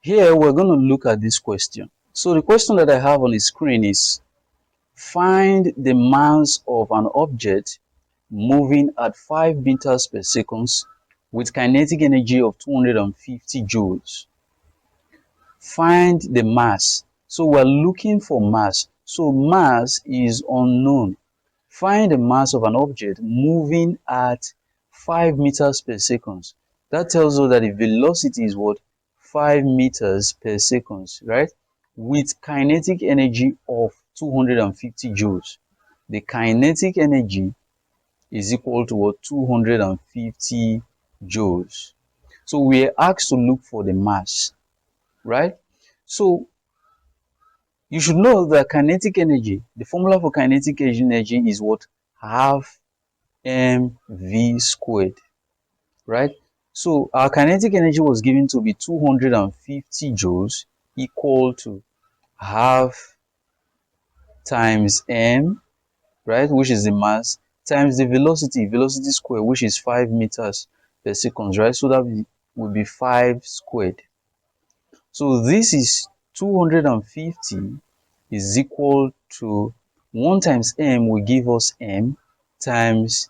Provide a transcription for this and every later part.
Here we're going to look at this question. So the question that I have on the screen is, find the mass of an object moving at 5 meters per second with kinetic energy of 250 joules. Find the mass. So we're looking for mass. So mass is unknown. Find the mass of an object moving at 5 meters per second. That tells us that the velocity is what? 5 meters per second, right? With kinetic energy of 250 joules. The kinetic energy is equal to what? 250 joules. So we are asked to look for the mass, right? So you should know that kinetic energy, the formula for kinetic energy is what? Half mv squared, right? So our kinetic energy was given to be 250 joules, equal to half times m, right, which is the mass, times the velocity square, which is 5 meters per second, right? So that will be 5 squared. So this is 250 is equal to 1 times m will give us m, times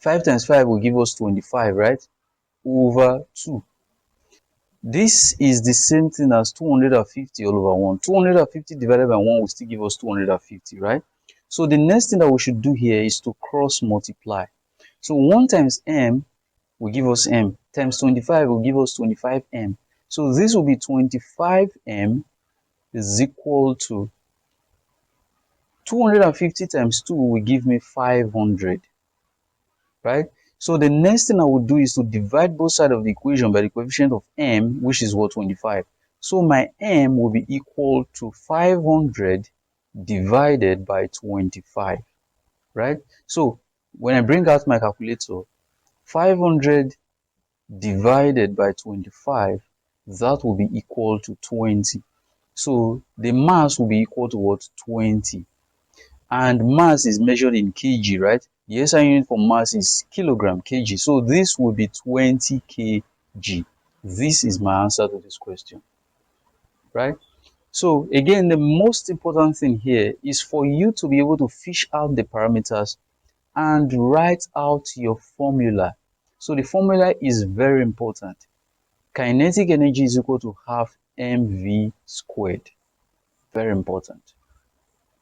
5 times 5 will give us 25, right? Over 2. This is the same thing as 250 all over 1. 250 divided by 1 will still give us 250, right? So the next thing that we should do here is to cross multiply. So 1 times m will give us m, times 25 will give us 25m. So this will be 25m is equal to 250 times 2 will give me 500, right? So the next thing I would do is to divide both sides of the equation by the coefficient of m, which is what? 25. So my m will be equal to 500 divided by 25, right? So when I bring out my calculator, 500 divided by 25, that will be equal to 20. So the mass will be equal to what? 20. And mass is measured in kg, right? The SI unit for mass is kilogram, kg. So this will be 20 kg. This is my answer to this question, right? So again, the most important thing here is for you to be able to fish out the parameters and write out your formula. So the formula is very important. Kinetic energy is equal to half mv squared. Very important.